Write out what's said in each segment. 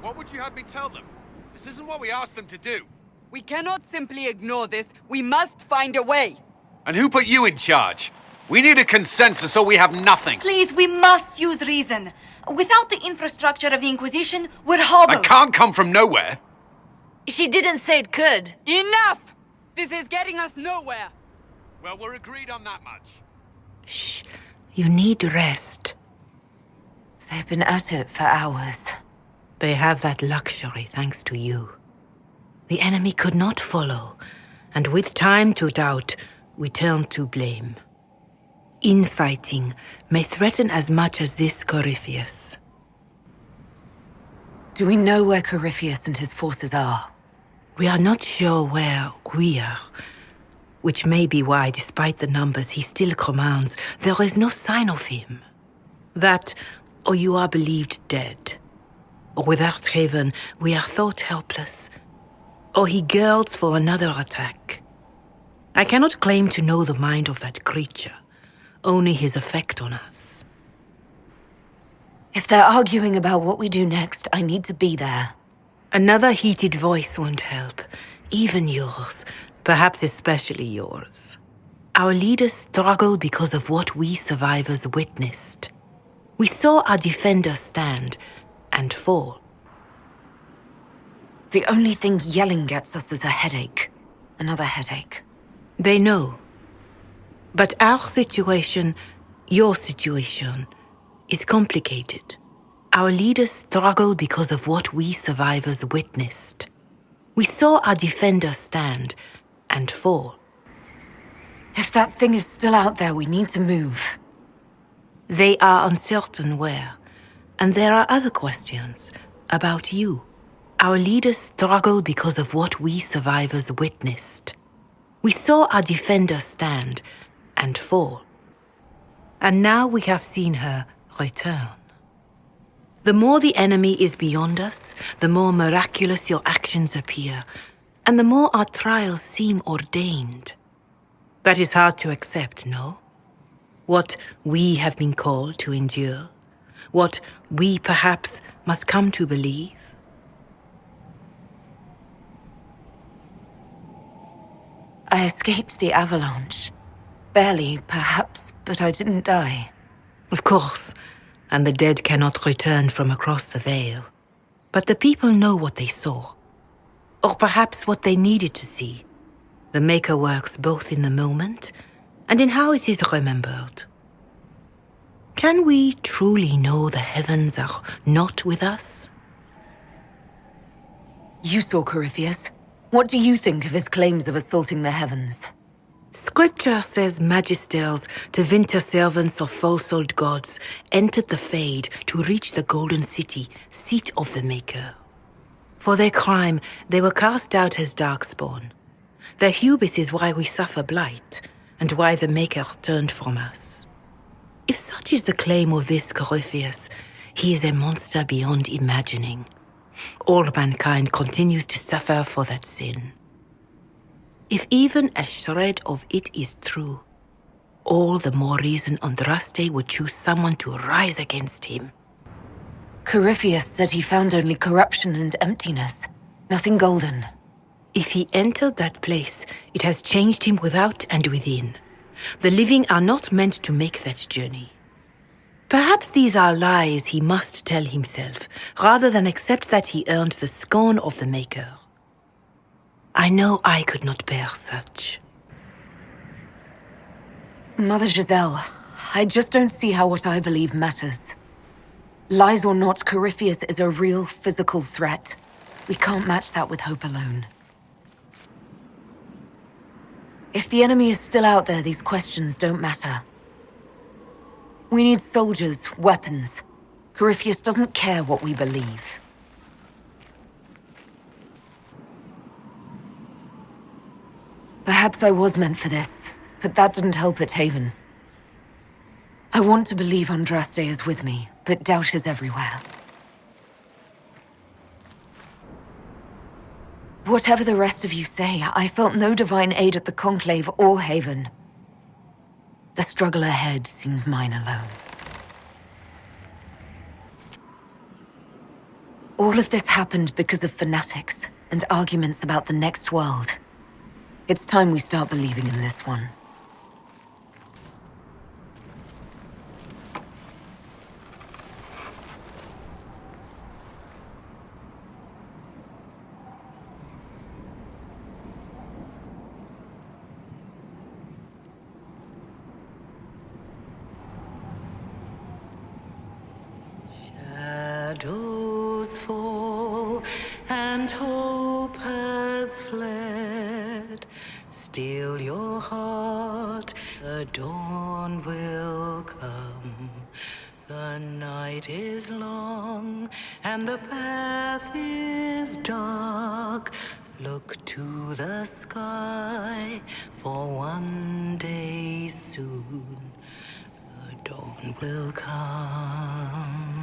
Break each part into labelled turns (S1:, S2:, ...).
S1: What would you have me tell them? This isn't what we asked them to do.
S2: We cannot simply ignore this. We must find a way.
S1: And who put you in charge? We need a consensus or we have nothing.
S3: Please, we must use reason. Without the infrastructure of the Inquisition, we're hobbled.
S1: I can't come from nowhere.
S4: She didn't say it could.
S2: Enough! This is getting us nowhere.
S1: Well, we're agreed on that much.
S5: Shh. You need rest.
S4: They've been at it for hours.
S5: They have that luxury thanks to you. The enemy could not follow, and with time to doubt, we turn to blame. Infighting may threaten as much as this Corypheus.
S4: Do we know where Corypheus and his forces are?
S5: We are not sure where we are, which may be why, despite the numbers he still commands, there is no sign of him. That, or you are believed dead. Or without Haven, we are thought helpless. Or he girds for another attack. I cannot claim to know the mind of that creature, only his effect on us.
S4: If they're arguing about what we do next, I need to be there.
S5: Another heated voice won't help, even yours, perhaps especially yours. Our leaders struggle because of what we survivors witnessed. We saw our defenders stand and fall.
S4: The only thing yelling gets us is a headache. Another headache.
S5: They know. But our situation, your situation, is complicated. Our leaders struggle because of what we survivors witnessed. We saw our defenders stand and fall.
S4: If that thing is still out there, we need to move.
S5: They are uncertain where. And there are other questions about you. Our leaders struggle because of what we survivors witnessed. We saw our defenders stand and fall. And now we have seen her return. The more the enemy is beyond us, the more miraculous your actions appear, and the more our trials seem ordained. That is hard to accept, no? What we have been called to endure, what we perhaps must come to believe.
S4: I escaped the avalanche. Barely, perhaps, but I didn't die.
S5: Of course, and the dead cannot return from across the veil. But the people know what they saw. Or perhaps what they needed to see. The Maker works both in the moment and in how it is remembered. Can we truly know the heavens are not with us?
S4: You saw Corypheus. What do you think of his claims of assaulting the heavens?
S5: Scripture says magisters, to winter servants of false-souled gods, entered the Fade to reach the Golden City, seat of the Maker. For their crime, they were cast out as darkspawn. Their hubris is why we suffer blight, and why the Maker turned from us. If such is the claim of this Corypheus, he is a monster beyond imagining. All mankind continues to suffer for that sin. If even a shred of it is true, all the more reason Andraste would choose someone to rise against him.
S4: Corypheus said he found only corruption and emptiness. Nothing golden.
S5: If he entered that place, it has changed him without and within. The living are not meant to make that journey. Perhaps these are lies he must tell himself, rather than accept that he earned the scorn of the Maker. I know I could not bear such.
S4: Mother Giselle, I just don't see how what I believe matters. Lies or not, Corypheus is a real physical threat. We can't match that with hope alone. If the enemy is still out there, these questions don't matter. We need soldiers, weapons. Corypheus doesn't care what we believe. Perhaps I was meant for this, but that didn't help at Haven. I want to believe Andraste is with me, but doubt is everywhere. Whatever the rest of you say, I felt no divine aid at the Conclave or Haven. The struggle ahead seems mine alone. All of this happened because of fanatics and arguments about the next world. It's time we start believing in this one.
S5: Shadows fall and hope has fled. Still your heart, the dawn will come. The night is long and the path is dark. Look to the sky, for one day soon the dawn will come.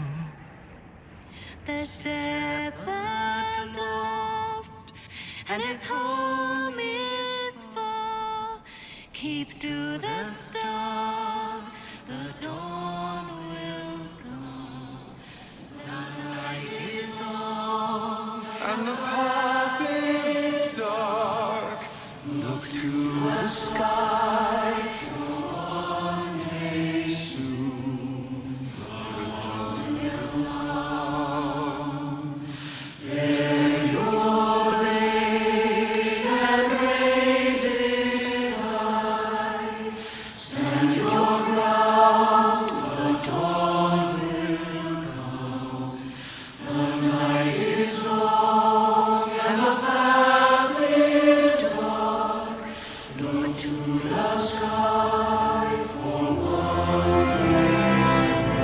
S5: The shepherd's lost, and his home is far. Keep to the stars, the dawn will come. The night is long, and the path is dark. Look to the sky, for one day soon the dawn will come. Bear your blade and raise it high. Stand your ground, the dawn will come. The night is long and the path is dark. Look to the sky for one day soon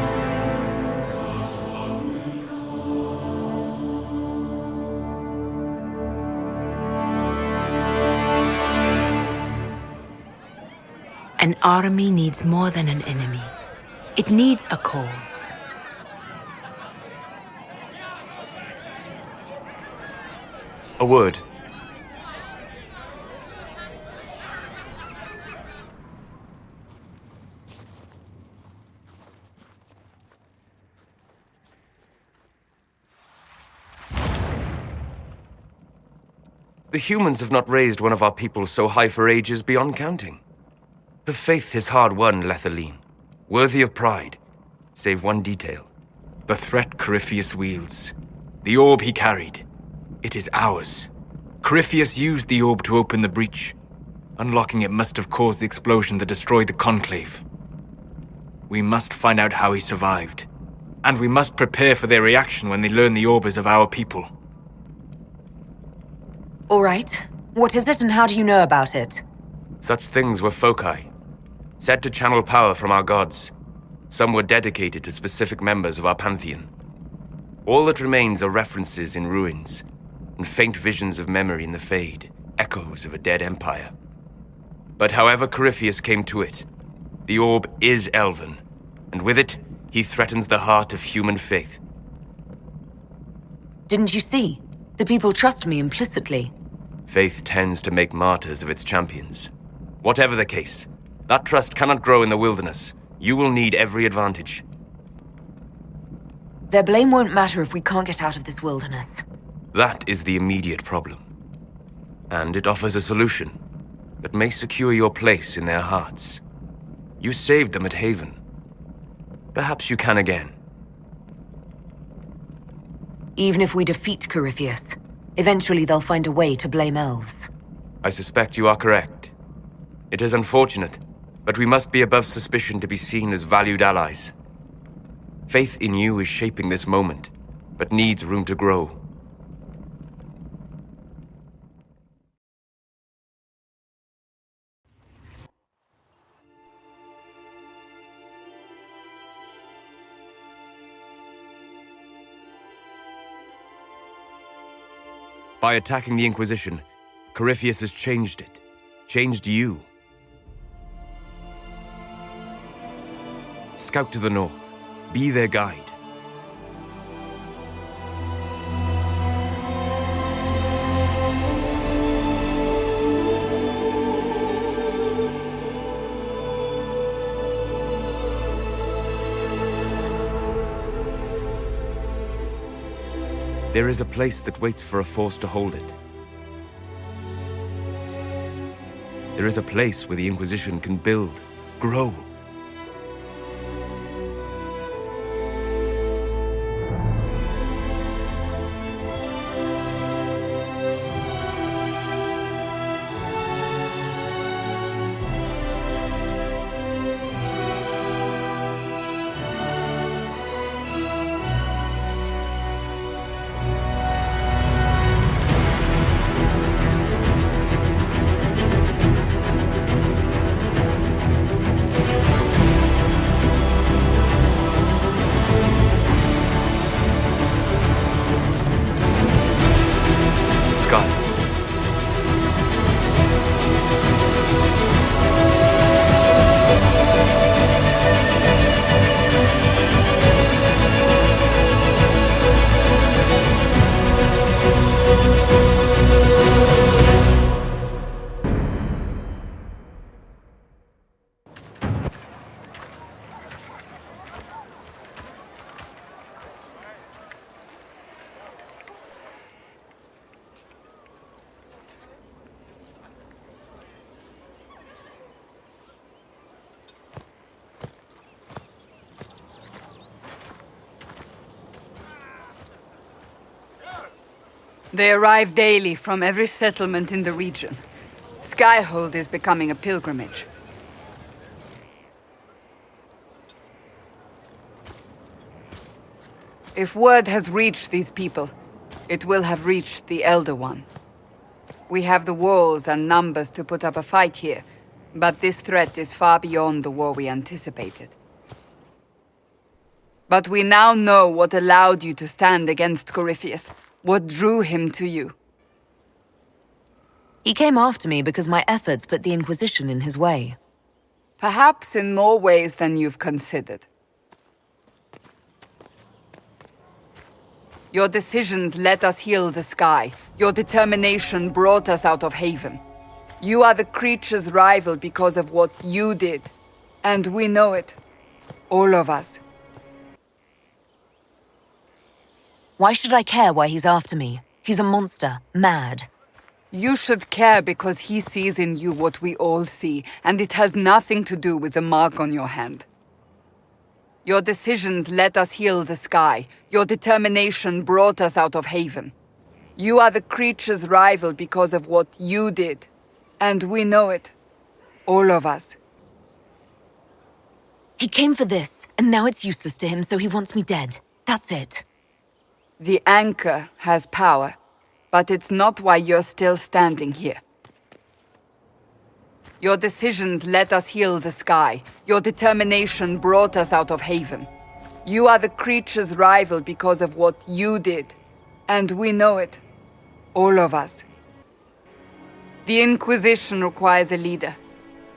S5: the dawn will come. An army needs more than an enemy. It needs a cause.
S6: A word. The humans have not raised one of our people so high for ages beyond counting. Her faith is hard-won, Lethaline, worthy of pride, save one detail. The threat Corypheus wields. The orb he carried. It is ours. Corypheus used the orb to open the breach. Unlocking it must have caused the explosion that destroyed the Conclave. We must find out how he survived. And we must prepare for their reaction when they learn the orb is of our people.
S4: All right. What is it and how do you know about it?
S6: Such things were foci, said to channel power from our gods. Some were dedicated to specific members of our pantheon. All that remains are references in ruins, and faint visions of memory in the Fade, echoes of a dead empire. But however Corypheus came to it, the orb is elven, and with it, he threatens the heart of human faith.
S4: Didn't you see? The people trust me implicitly.
S6: Faith tends to make martyrs of its champions. Whatever the case, that trust cannot grow in the wilderness. You will need every advantage.
S4: Their blame won't matter if we can't get out of this wilderness.
S6: That is the immediate problem. And it offers a solution that may secure your place in their hearts. You saved them at Haven. Perhaps you can again.
S4: Even if we defeat Corypheus, eventually they'll find a way to blame elves.
S6: I suspect you are correct. It is unfortunate, but we must be above suspicion to be seen as valued allies. Faith in you is shaping this moment, but needs room to grow. By attacking the Inquisition, Corypheus has changed it. Changed you. Scout to the north. Be their guide. There is a place that waits for a force to hold it. There is a place where the Inquisition can build, grow.
S2: They arrive daily from every settlement in the region. Skyhold is becoming a pilgrimage. If word has reached these people, it will have reached the Elder One. We have the walls and numbers to put up a fight here, but this threat is far beyond the war we anticipated. But we now know what allowed you to stand against Corypheus, what drew him to you.
S4: He came after me because my efforts put the Inquisition in his way.
S2: Perhaps in more ways than you've considered. Your decisions let us heal the sky. Your determination brought us out of Haven. You are the creature's rival because of what you did. And we know it. All of us.
S4: Why should I care why he's after me? He's a monster, mad.
S2: You should care because he sees in you what we all see, and it has nothing to do with the mark on your hand. Your decisions let us heal the sky. Your determination brought us out of Haven. You are the creature's rival because of what you did. And we know it. All of us.
S4: He came for this, and now it's useless to him, so he wants me dead. That's it.
S2: The anchor has power, but it's not why you're still standing here. Your decisions let us heal the sky. Your determination brought us out of Haven. You are the creature's rival because of what you did. And we know it. All of us. The Inquisition requires a leader.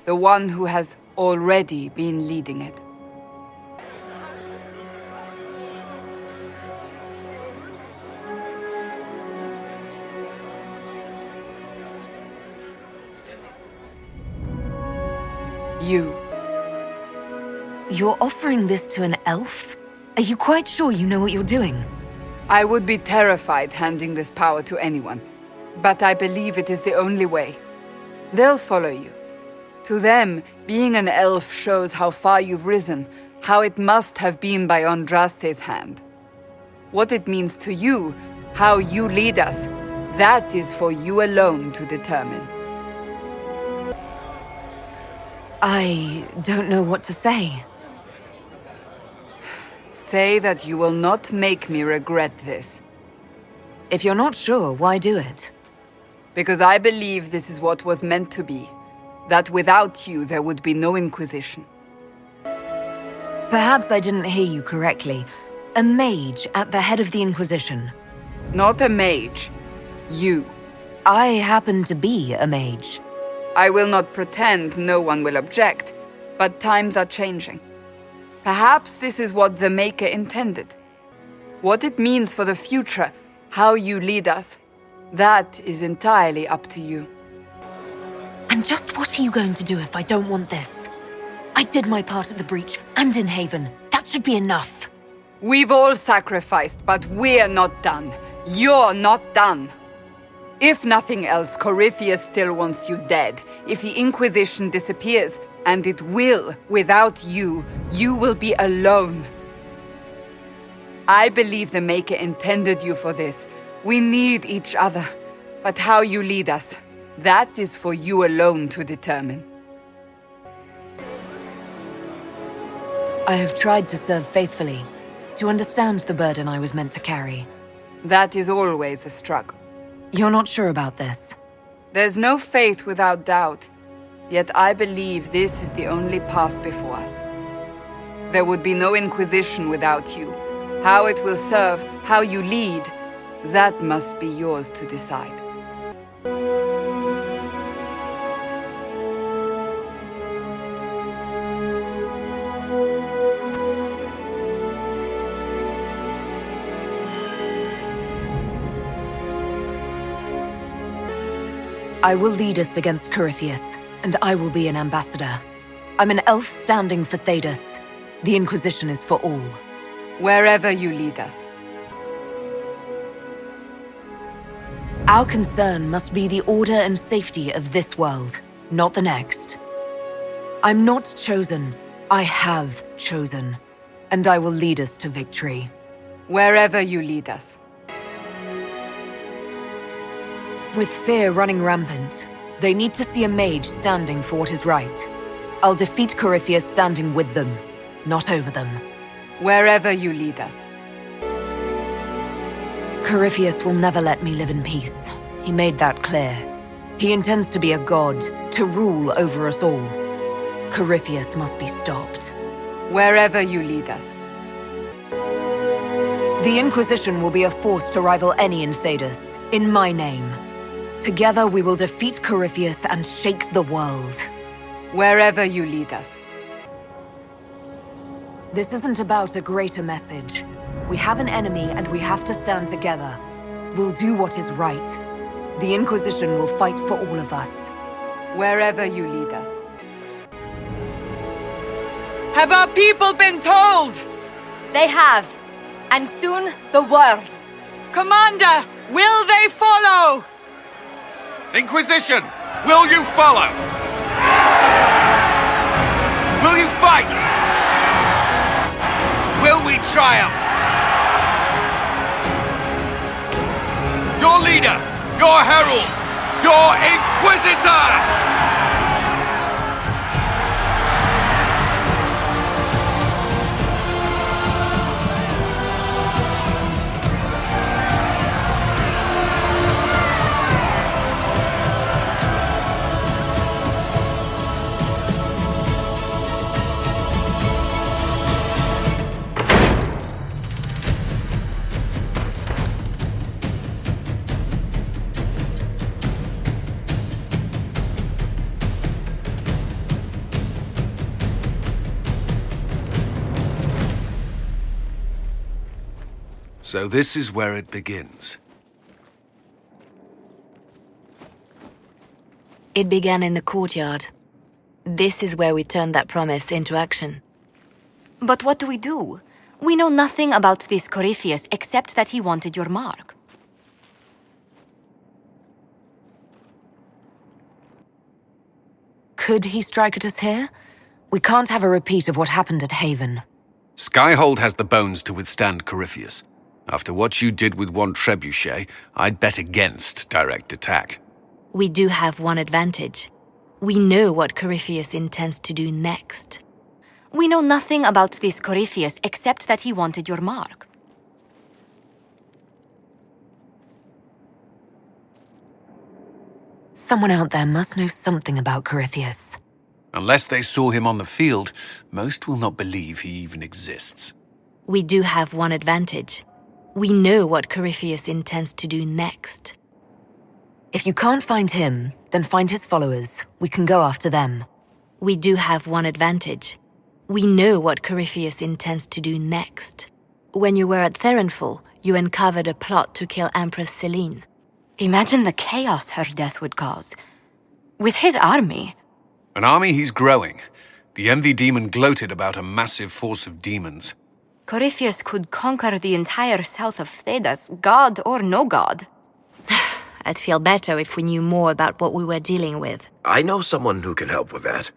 S2: The one who has already been leading it. You.
S4: You're offering this to an elf? Are you quite sure you know what you're doing?
S2: I would be terrified handing this power to anyone, but I believe it is the only way. They'll follow you. To them, being an elf shows how far you've risen, how it must have been by Andraste's hand. What it means to you, how you lead us, that is for you alone to determine.
S4: I don't know what to say.
S2: Say that you will not make me regret this.
S4: If you're not sure, why do it?
S2: Because I believe this is what was meant to be. That without you, there would be no Inquisition.
S4: Perhaps I didn't hear you correctly. A mage at the head of the Inquisition.
S2: Not a mage. You.
S4: I happen to be a mage.
S2: I will not pretend no one will object, but times are changing. Perhaps this is what the Maker intended. What it means for the future, how you lead us, that is entirely up to you.
S4: And just what are you going to do if I don't want this? I did my part at the breach and in Haven. That should be enough.
S2: We've all sacrificed, but we're not done. You're not done. If nothing else, Corypheus still wants you dead. If the Inquisition disappears, and it will, without you, you will be alone. I believe the Maker intended you for this. We need each other. But how you lead us, that is for you alone to determine.
S4: I have tried to serve faithfully, to understand the burden I was meant to carry.
S2: That is always a struggle.
S4: You're not sure about this?
S2: There's no faith without doubt. Yet I believe this is the only path before us. There would be no Inquisition without you. How it will serve, how you lead, that must be yours to decide.
S4: I will lead us against Corypheus, and I will be an ambassador. I'm an elf standing for Thedas. The Inquisition is for all.
S2: Wherever you lead us.
S4: Our concern must be the order and safety of this world, not the next. I'm not chosen. I have chosen. And I will lead us to victory.
S2: Wherever you lead us.
S4: With fear running rampant, they need to see a mage standing for what is right. I'll defeat Corypheus standing with them, not over them.
S2: Wherever you lead us.
S4: Corypheus will never let me live in peace. He made that clear. He intends to be a god, to rule over us all. Corypheus must be stopped.
S2: Wherever you lead us.
S4: The Inquisition will be a force to rival any in Thedas, in my name. Together we will defeat Corypheus and shake the world.
S2: Wherever you lead us.
S4: This isn't about a greater message. We have an enemy and we have to stand together. We'll do what is right. The Inquisition will fight for all of us.
S2: Wherever you lead us. Have our people been told?
S3: They have. And soon, the world.
S2: Commander, will they follow?
S1: Inquisition, will you follow? Will you fight? Will we triumph? Your leader, your herald, your Inquisitor! So this is where it begins.
S7: It began in the courtyard. This is where we turned that promise into action.
S3: But what do we do? We know nothing about this Corypheus except that he wanted your mark.
S4: Could he strike at us here? We can't have a repeat of what happened at Haven.
S1: Skyhold has the bones to withstand Corypheus. After what you did with one trebuchet, I'd bet against direct attack.
S7: We do have one advantage. We know what Corypheus intends to do next.
S3: We know nothing about this Corypheus except that he wanted your mark.
S4: Someone out there must know something about Corypheus.
S1: Unless they saw him on the field, most will not believe he even exists.
S7: We do have one advantage. We know what Corypheus intends to do next.
S4: If you can't find him, then find his followers. We can go after them.
S7: We do have one advantage. We know what Corypheus intends to do next. When you were at Therenfall, you uncovered a plot to kill Empress Celine.
S3: Imagine the chaos her death would cause. With his army.
S1: An army he's growing. The Envy Demon gloated about a massive force of demons.
S3: Corypheus could conquer the entire south of Thedas, god or no god.
S7: I'd feel better if we knew more about what we were dealing with.
S8: I know someone who can help with that.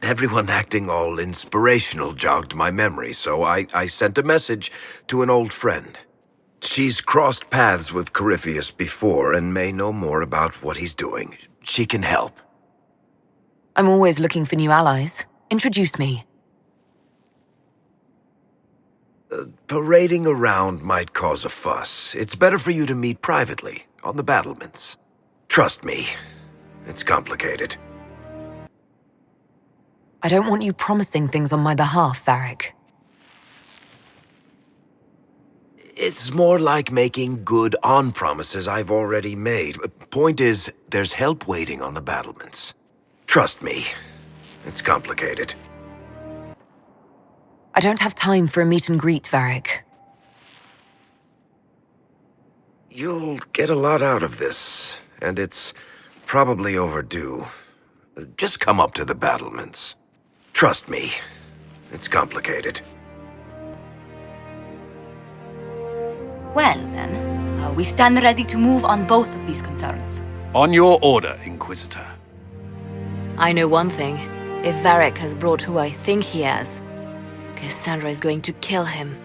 S8: Everyone acting all inspirational jogged my memory, so I sent a message to an old friend. She's crossed paths with Corypheus before and may know more about what he's doing. She can help.
S4: I'm always looking for new allies. Introduce me.
S8: Parading around might cause a fuss. It's better for you to meet privately, on the battlements. Trust me, it's complicated.
S4: I don't want you promising things on my behalf, Varric.
S8: It's more like making good on promises I've already made. Point is, there's help waiting on the battlements. Trust me, it's complicated.
S4: I don't have time for a meet and greet, Varric.
S8: You'll get a lot out of this, and it's probably overdue. Just come up to the battlements. Trust me, it's complicated.
S3: Well, then, we stand ready to move on both of these concerns.
S1: On your order, Inquisitor.
S7: I know one thing. If Varric has brought who I think he has, Cassandra is going to kill him.